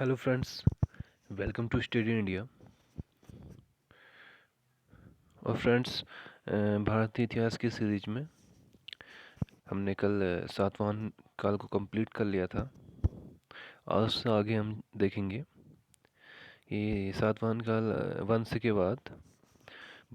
Hello friends, welcome to study India. और friends, भारतीय इतिहास की सीरीज में हमने कल सातवाहन काल को कंप्लीट कर लिया था। आज से आगे हम देखेंगे ये सातवाहन काल वंश के बाद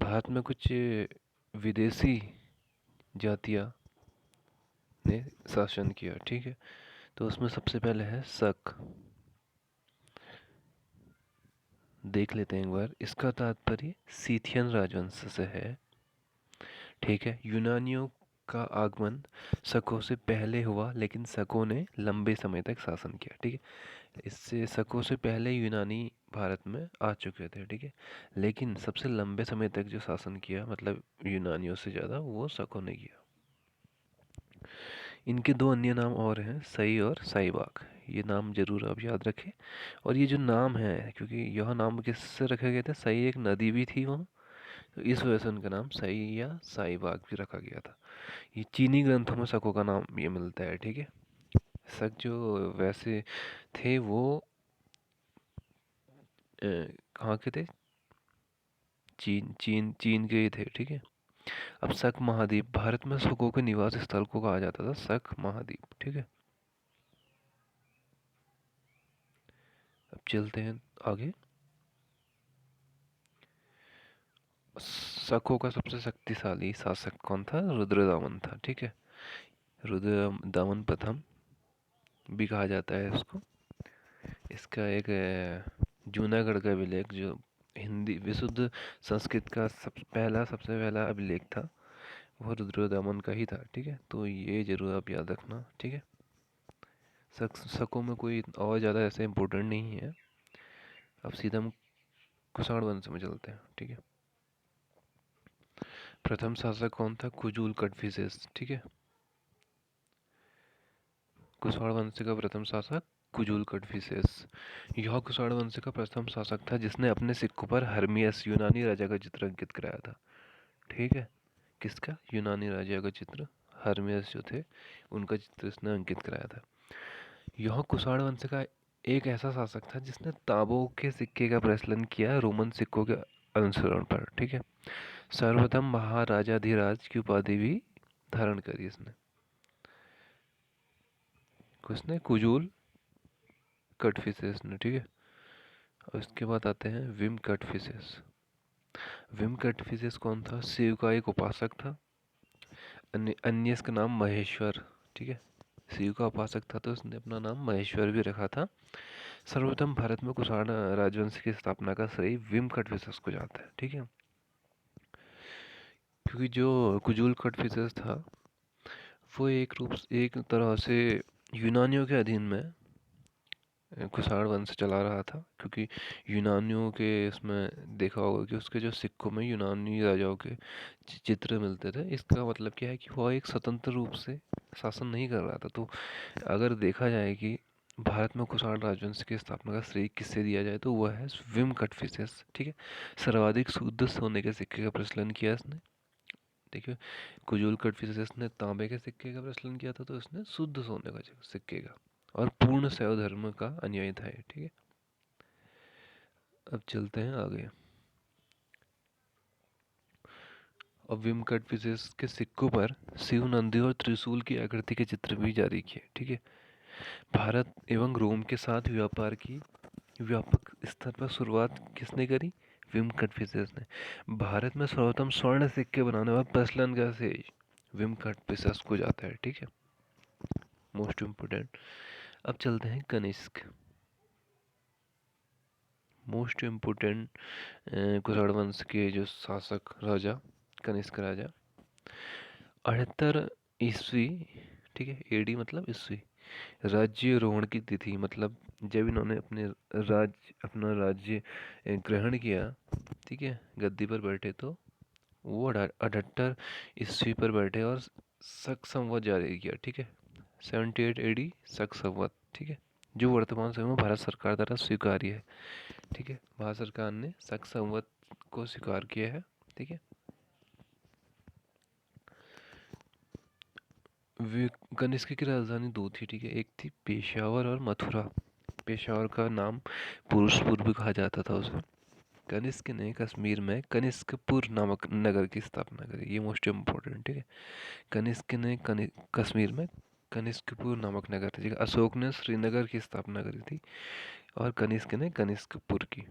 भारत में कुछ विदेशी जातियां ने शासन किया। ठीक है, तो उसमें सबसे पहले है शक। देख लेते हैं एक बार। इसका तात्पर्य सीथियन राजवंश से है। ठीक है, यूनानियों का आगमन शकों से पहले हुआ, लेकिन शकों ने लंबे समय तक शासन किया। ठीक है, इससे शकों से पहले यूनानी भारत में आ चुके थे। ठीक है, लेकिन सबसे लंबे समय तक जो शासन किया, मतलब यूनानियों से ज़्यादा, वो शकों ने किया। इनके दो अन्य नाम और हैं, सई और साईबाग। ये नाम जरूर आप याद रखें। और ये जो नाम है, क्योंकि यह नाम किससे रखे गए थे, सई एक नदी भी थी वहाँ, तो इस वजह से उनका नाम सई या साईबाग भी रखा गया था। ये चीनी ग्रंथों में शकों का नाम ये मिलता है। ठीक है, शक जो वैसे थे वो कहाँ के थे? चीन चीन चीन के ही थे। ठीक है, अब शक महाद्वीप, भारत में शकों के निवास स्थल को कहा जाता था शक महाद्वीप। ठीक है, अब चलते हैं आगे। शकों का सबसे शक्तिशाली शासक कौन था? रुद्रदामन था। ठीक है, रुद्रदामन प्रथम भी कहा जाता है इसको। इसका एक जूनागढ़ का अभिलेख, जो हिंदी विशुद्ध संस्कृत का सबसे पहला अभिलेख था, वो रुद्रदामन का ही था। ठीक है, तो ये जरूर आप याद रखना। ठीक है, शकों में कोई और ज़्यादा ऐसे इम्पोर्टेंट नहीं है। अब सीधा हम कुषाण वंश में चलते हैं। ठीक है, प्रथम शासक कौन था? कुजूल कडफिसेस। ठीक है, कुषाण वंश का प्रथम शासक कुजूल कडफिसेस। यह कुषाण वंश का प्रथम शासक था जिसने अपने सिक्कों पर हर्मियस, यूनानी राजा का चित्र अंकित कराया था। ठीक है, किसका? यूनानी राजा का चित्र, हर्मियस जो थे उनका चित्र इसने अंकित कराया था। यह कुषाण वंश का एक ऐसा शासक था जिसने तांबों के सिक्के का प्रचलन किया रोमन सिक्कों के अनुसरण पर। ठीक है, सर्वप्रथम महाराजाधिराज की उपाधि भी धारण करी इसने। किसने? कुजूल कटफिसेस ने। ठीक है, और इसके बाद आते हैं विम कटफिसेस। विम कटफिसेस कौन था? शिव का एक उपासक था। अन्य इसका नाम महेश्वर। ठीक है, शिव का उपासक था तो उसने अपना नाम महेश्वर भी रखा था। सर्वप्रथम भारत में कुषाण राजवंश की स्थापना का श्रेय विम कटफिसेस को जाता है। ठीक है, क्योंकि जो कुजूल कटफिसेस था वो एक तरह से यूनानियों के अधीन में कुषाण वंश चला रहा था। क्योंकि यूनानियों के इसमें देखा होगा कि उसके जो सिक्कों में यूनानी राजाओं के चित्र मिलते थे। इसका मतलब क्या है कि वह एक स्वतंत्र रूप से शासन नहीं कर रहा था। तो अगर देखा जाए कि भारत में कुषाण राजवंश की स्थापना का श्रेय किससे दिया जाए तो वह है विम कटफिसेस। ठीक है, सर्वाधिक शुद्ध सोने के सिक्के का प्रचलन किया इसने। देखिए, कुजूल कटफिसेस ने तांबे के सिक्के का प्रचलन किया था, तो इसने शुद्ध सोने का सिक्के का, और पूर्ण शैव धर्म का अनुयायी था ये। ठीक है, अब चलते हैं आगे। अब विम कटफिसेस के सिक्कों पर शिव, नंदी और त्रिशूल की आकृति के चित्र भी जारी किए। ठीक है, भारत एवं रोम के साथ व्यापार की व्यापक स्तर पर शुरुआत किसने करी? विम कटफिसेस ने। भारत में सर्वप्रथम स्वर्ण सिक्के बनाने वाला प्रचलन का श्रेय विम कटफिसेस को जाता है। ठीक है, मोस्ट इम्पोर्टेंट। अब चलते हैं कनिष्क। मोस्ट इम्पोर्टेंट कुषाण वंश के जो शासक राजा, कनिष्क राजा, 78 ईस्वी। ठीक है, एडी मतलब ईस्वी, राज्यारोहण की तिथि, मतलब जब इन्होंने अपना राज्य ग्रहण किया। ठीक है, गद्दी पर बैठे, तो वो 78 ईस्वी पर बैठे और शक संवत जारी किया। ठीक है, 78 एडी शक संवत। ठीक है, जो वर्तमान समय में भारत सरकार द्वारा स्वीकार्य है। ठीक है, भारत सरकार ने शक संवत को स्वीकार किया है। ठीक है, वे कनिष्क की राजधानी दो थी। ठीक है, एक थी पेशावर और मथुरा। पेशावर का नाम पुरुषपुर भी कहा जाता था उसे। कनिष्क ने कश्मीर में कनिष्कपुर नामक नगर की स्थापना करी। ये मोस्ट इम्पोर्टेंट, ठीक है। कनिष्क ने कश्मीर में कनिष्कपुर नामक नगर थी, ठीक है। अशोक ने श्रीनगर की स्थापना करी थी और कनिष्क ने कनिष्कपुर की।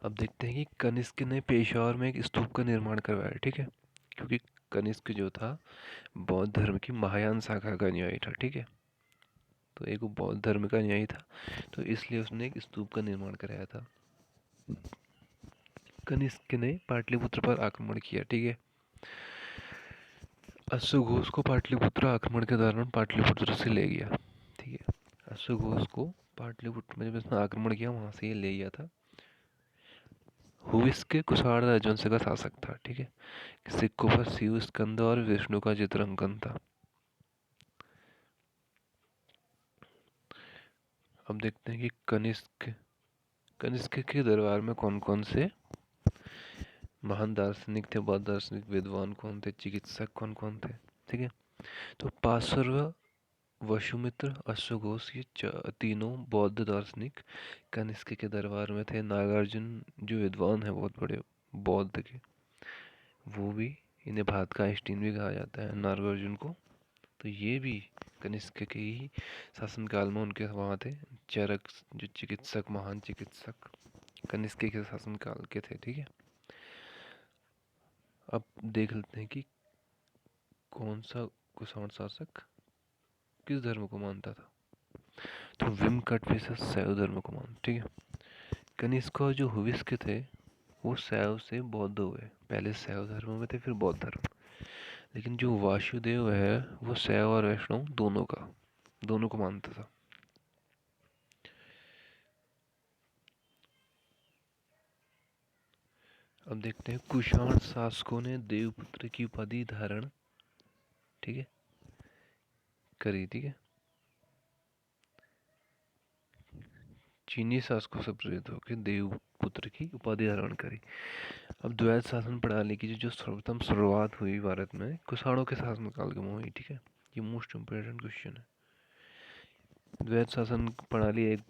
अब देखते हैं कि कनिष्क ने पेशावर में एक स्तूप का निर्माण करवाया, ठीक है, क्योंकि कनिष्क जो था बौद्ध धर्म की महायान शाखा का अनुयायी था, ठीक है। तो एक वो बौद्ध धर्म का अनुयायी था, तो इसलिए उसने एक स्तूप का निर्माण कराया था। कनिष्क ने पाटलिपुत्र पर आक्रमण किया, ठीक है। अश्वघोष को पाटलिपुत्र आक्रमण के दौरान पाटलिपुत्र से ले गया, ठीक है। अश्वघोष को पाटलिपुत्र में जब इसने आक्रमण किया वहां से ये ले गया था। हुविस्क कुषाण राजवंश का शासक था, ठीक है। सिक्कों पर शिव स्कंद और विष्णु का चित्रांकन था। अब देखते हैं कि कनिष्क कनिष्क के दरबार में कौन कौन से महान दार्शनिक थे, बौद्ध दार्शनिक विद्वान कौन थे, चिकित्सक कौन कौन थे, ठीक है। तो पार्श्व, वसुमित्र, अश्वघोष, ये तीनों बौद्ध दार्शनिक कनिष्क के दरबार में थे। नागार्जुन जो विद्वान है बहुत बड़े बौद्ध के, वो भी, इन्हें भारत का आइंस्टीन भी कहा जाता है नागार्जुन को। तो ये भी कनिष्क के ही शासनकाल में उनके वहाँ थे। चरक जो चिकित्सक, महान चिकित्सक कनिष्क के शासनकाल के थे, ठीक है। अब देख लेते हैं कि कौन सा कुषाण शासक किस धर्म को मानता था। तो विम कटफिशस शैव धर्म को मानता, ठीक है। कनिष्क और जो हुविस्क थे वो शैव से बौद्ध हुए, पहले शैव धर्म में थे फिर बौद्ध धर्म। लेकिन जो वासुदेव है वो शैव और वैष्णव दोनों को मानता था। अब देखते हैं कुषाण शासकों ने देवपुत्र की उपाधि धारण, ठीक है, करी, ठीक है। चीनी शासकों से प्रेरित होकर देवपुत्र की उपाधि धारण करी। अब द्वैत शासन प्रणाली की जो सर्वप्रथम शुरुआत हुई भारत में कुषाणों के शासनकाल में हुई, ठीक है। ये मोस्ट इम्पोर्टेंट क्वेश्चन है। द्वैत शासन प्रणाली एक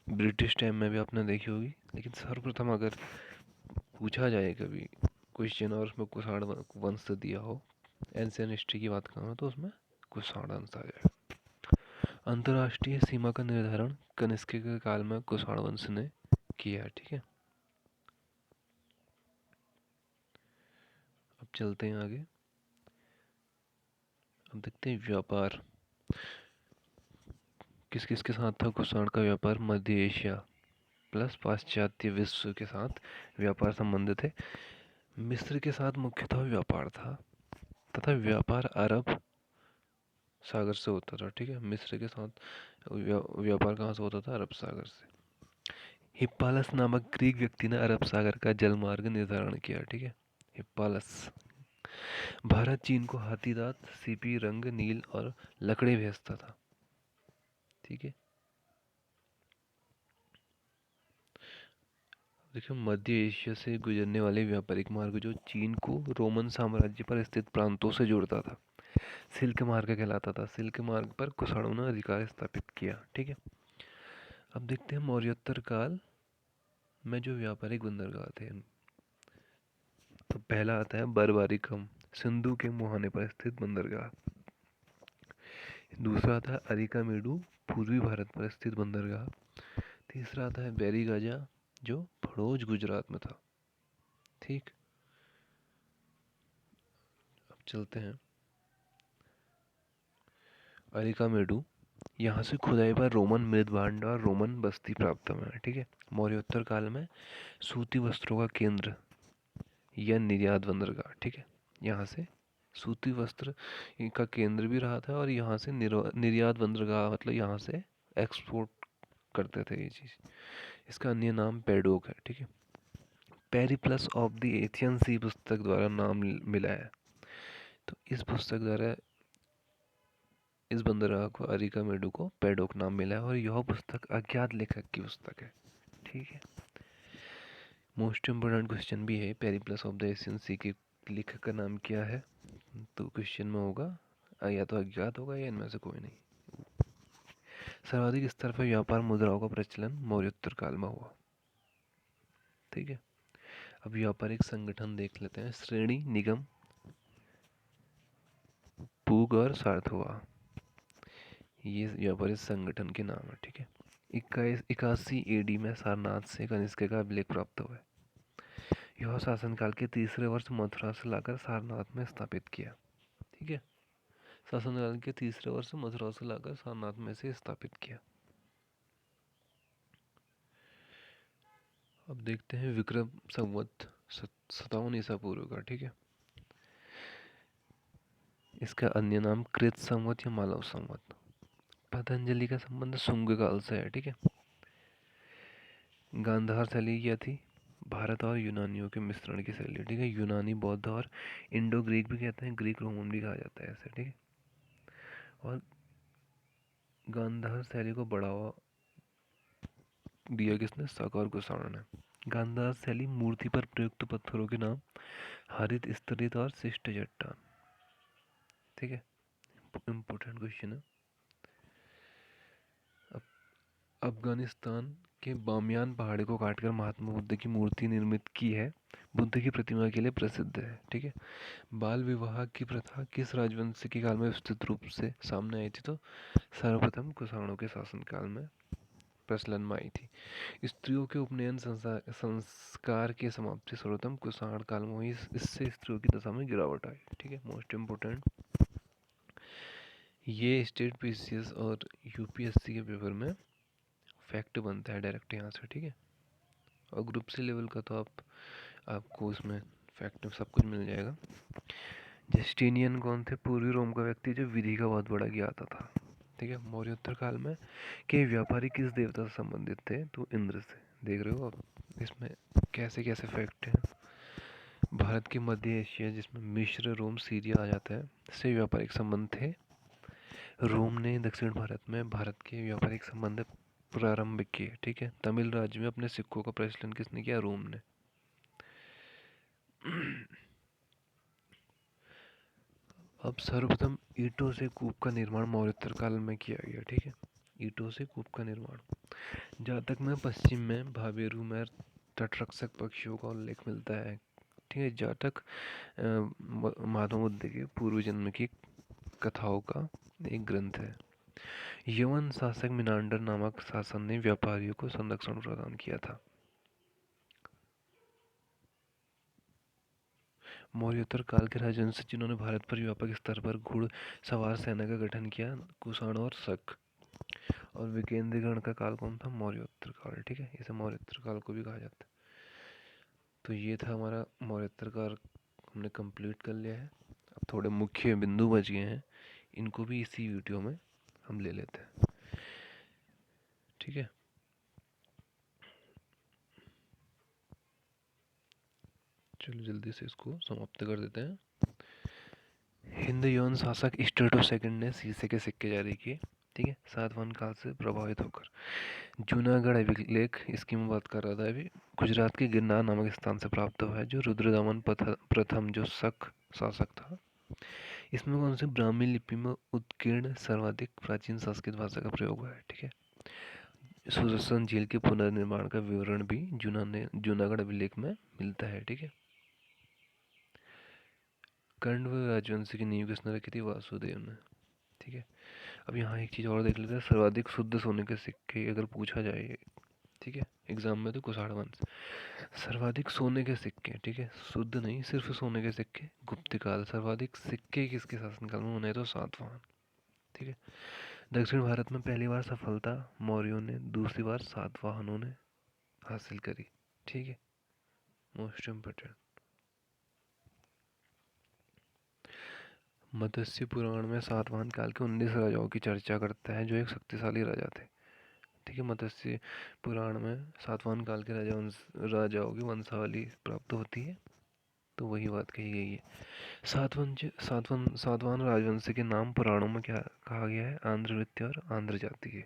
ब्रिटिश टाइम में भी आपने देखी होगी, लेकिन सर्वप्रथम अगर पूछा जाए कभी क्वेश्चन और उसमें कुषाण वंश से दिया हो, एंशियंट हिस्ट्री की बात करूँ तो उसमें कुषाण वंश आ जाए। अंतर्राष्ट्रीय सीमा का निर्धारण कनिष्क के काल में कुषाण वंश ने किया, ठीक है। अब चलते हैं आगे। अब देखते हैं व्यापार किस किस के साथ था। कुषाण का व्यापार मध्य एशिया प्लस पाश्चात्य विश्व के साथ व्यापार संबंध थे। मिस्र के साथ मुख्यतः व्यापार था तथा व्यापार अरब सागर से होता था, ठीक है। मिस्र के साथ व्यापार कहाँ से होता था? अरब सागर से। हिप्पालस नामक ग्रीक व्यक्ति ने अरब सागर का जलमार्ग निर्धारण किया, ठीक है। हिप्पालस। भारत चीन को हाथी दांत, सीपी, रंग, नील और लकड़े भेजता था, ठीक है। देखिए मध्य एशिया से गुजरने वाले व्यापारिक मार्ग जो चीन को रोमन साम्राज्य पर स्थित प्रांतों से जोड़ता था सिल्क मार्ग कहलाता था। सिल्क मार्ग पर कुषाणों ने अधिकार स्थापित किया, ठीक है। अब देखते हैं मौर्योत्तर काल में जो व्यापारिक बंदरगाह थे। तो पहला आता है बरबारिकम, सिंधु के मुहाने पर स्थित बंदरगाह। दूसरा आता है अरिकामेडु, पूर्वी भारत पर स्थित बंदरगाह। तीसरा आता है बैरीगाजा जो भड़ोज गुजरात में था, ठीक। अब चलते हैं अरिकामेडु, यहाँ से खुदाई पर रोमन मृद और रोमन बस्ती प्राप्त हुए हैं, ठीक है। मौर्योत्तर काल में सूती वस्त्रों का केंद्र या निर्यात बंदरगाह, ठीक है। यहाँ से सूती वस्त्र का केंद्र भी रहा था और यहाँ से निर्यात बंदरगाह, मतलब यहाँ से एक्सपोर्ट करते थे ये चीज़। इसका अन्य नाम पेडोक है, ठीक है। पेरिप्लस ऑफ द एथियन सी पुस्तक द्वारा नाम मिला है। तो इस पुस्तक द्वारा इस बंदरगाह को अरिकामेडु को पेडोक नाम मिला है और यह पुस्तक अज्ञात लेखक की पुस्तक है, ठीक है। मोस्ट इम्पोर्टेंट क्वेश्चन भी है, पेरिप्लस ऑफ द एशियन सी के लेखक का नाम क्या है? तो क्वेश्चन में होगा या तो अज्ञात होगा या इनमें से कोई नहीं। सर्वाधिक स्तर पर व्यापार मुद्राओं का प्रचलन मौर्योत्तर काल में हुआ। ठीक है, अब व्यापारिक संगठन देख लेते हैं। श्रेणी, निगम, पूग और सार्थवा, ये व्यापारिक संगठन के नाम है। ठीक है, 81 एडी में सारनाथ से कनिष्क का अभिलेख प्राप्त हुआ है। यह शासनकाल के तीसरे वर्ष मथुरा से लाकर सारनाथ में स्थापित किया। ठीक है, शासनकाल के तीसरे वर्ष मथुरा से लाकर सारनाथ में से स्थापित किया। अब देखते हैं विक्रम संवत 57 ईसा पूर्व का। ठीक है, इसका अन्य नाम कृत संवत या मालव संवत। पतंजलि का संबंध शुंग काल से है। ठीक है, गांधार शैली क्या थी? भारत और यूनानियों के मिश्रण की शैली। ठीक है, यूनानी, बौद्ध और इंडो ग्रीक भी कहते हैं, ग्रीक रोमन भी कहा जाता है ऐसे। ठीक है, और गांधार शैली को बढ़ावा दिया किसने? शक और कुषाण ने। गांधार शैली मूर्ति पर प्रयुक्त पत्थरों के नाम हरित, स्तरित और शिष्ट चट्टान। ठीक है, इम्पोर्टेंट क्वेश्चन है। अफगानिस्तान के बामियान पहाड़ी को काटकर महात्मा बुद्ध की मूर्ति निर्मित की है। बुद्ध की प्रतिमा के लिए प्रसिद्ध है। ठीक है, बाल विवाह की प्रथा किस राजवंश के काल में विस्तृत रूप से सामने आई थी? तो सर्वप्रथम कुषाणों के शासनकाल में प्रचलन में आई थी। स्त्रियों के उपनयन संस्कार की समाप्ति सर्वप्रथम कुषाण काल में हुई। इससे स्त्रियों की दशा में गिरावट आई। ठीक है, मोस्ट इम्पोर्टेंट, ये स्टेट पीसीएस और यूपीएससी के पेपर में फैक्ट बनता है डायरेक्ट यहाँ से। ठीक है, और ग्रुप सी लेवल का तो आपको उसमें फैक्ट सब कुछ मिल जाएगा। जस्टिनियन कौन थे? पूर्वी रोम का व्यक्ति जो विधि का बहुत बड़ा ज्ञाता था। ठीक है, मौर्योत्तर काल में के व्यापारी किस देवता से संबंधित थे? तो इंद्र से। देख रहे हो आप इसमें कैसे कैसे फैक्ट हैं। भारत के मध्य एशिया, जिसमें मिस्र, रोम, सीरिया आ जाता है, से व्यापारिक संबंध थे। रोम ने दक्षिण भारत में भारत के व्यापारिक संबंध प्रारंभ किए। ठीक है, तमिल राज्य में अपने सिक्कों का प्रचलन किसने किया? रोम ने। अब सर्वप्रथम ईंटों से कूप का निर्माण मौर्योत्तर काल में किया गया। ठीक है, ईंटों से कूप का निर्माण। जातक में पश्चिम में भावेरू में तटरक्षक पक्षियों का उल्लेख मिलता है। ठीक है, जातक महात्मा बुद्ध के पूर्व जन्म की कथाओं का एक ग्रंथ है। यवन शासक मिनांडर नामक शासन ने व्यापारियों को संरक्षण प्रदान किया था। मौर्योत्तर काल के राजवंश जिन्होंने भारत पर व्यापक स्तर पर घुड़सवार सेना का गठन किया, कुषाण और शक। और विकेंद्रीकरण का काल कौन था? मौर्योत्तर काल। ठीक है, इसे मौर्योत्तर काल को भी कहा जाता है। तो ये था हमारा मौर्योत्तर काल, हमने कंप्लीट कर लिया है। अब थोड़े मुख्य बिंदु बच गए हैं, इनको भी इसी वीडियो में हम ले लेते हैं। ठीक है, चलो जल्दी से इसको समाप्त कर देते हैं। हिंद यौन शासक स्टेटो सेकंड ने शीशे के सिक्के जारी किए। ठीक है, सातवाहन काल से प्रभावित होकर जूनागढ़ अभिलेख, इसकी मैं बात कर रहा था अभी, गुजरात के गिरनार नामक स्थान से प्राप्त हुआ है, जो रुद्रदमन प्रथम जो शक शासक था। इसमें कौन सी ब्राह्मी लिपि में उत्कीर्ण सर्वाधिक प्राचीन संस्कृत भाषा का प्रयोग हुआ है? ठीक है, सुदर्शन झील के पुनर्निर्माण का विवरण भी जूनागढ़ अभिलेख में मिलता है। ठीक है, कण्व राजवंश की नींव किसने रखी थी? वासुदेव ने। ठीक है, अब यहाँ एक चीज़ और देख लेते हैं, सर्वाधिक शुद्ध सोने के सिक्के अगर पूछा जाए, ठीक है, एग्जाम में, तो कुषाण वंश। सर्वाधिक सोने के सिक्के, ठीक है, शुद्ध नहीं, सिर्फ सोने के सिक्के, गुप्त काल। सर्वाधिक सिक्के किसके शासनकाल में बने? तो सातवाहन। ठीक है, दक्षिण भारत में पहली बार सफलता मौर्यों ने, दूसरी बार सातवाहनों ने हासिल करी। ठीक है, मोस्ट इम्पोर्टेंट। मत्स्य पुराण में सातवाहन काल के 19 राजाओं की चर्चा करता है, जो एक शक्तिशाली राजा थे। ठीक है, मत्स्य पुराण में सातवाहन काल के राजाओं की वंशावली प्राप्त होती है, तो वही बात कही गई है। सातवाहन राजवंश के नाम पुराणों में क्या कहा गया है? आंध्रवृत्ति और आंध्र जाति के।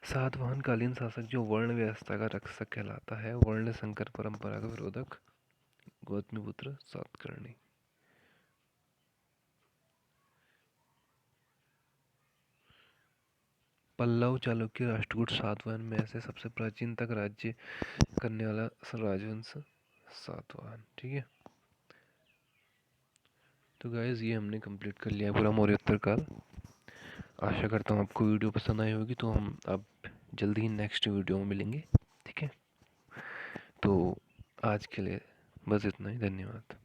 सातवाहन कालीन शासक जो वर्ण व्यवस्था का रक्षक कहलाता है, वर्ण संकर परंपरा का विरोधक, गौतमीपुत्र सातकर्णी। पल्लव चालुक्य राष्ट्रकूट सातवाहन में से सबसे प्राचीन तक राज्य करने वाला राजवंश सातवाहन। ठीक है, तो गाइज ये हमने कंप्लीट कर लिया पूरा मौर्योत्तर काल। आशा करता हूँ आपको वीडियो पसंद आई होगी, तो हम अब जल्दी ही नेक्स्ट वीडियो में मिलेंगे। ठीक है, तो आज के लिए बस इतना ही। धन्यवाद।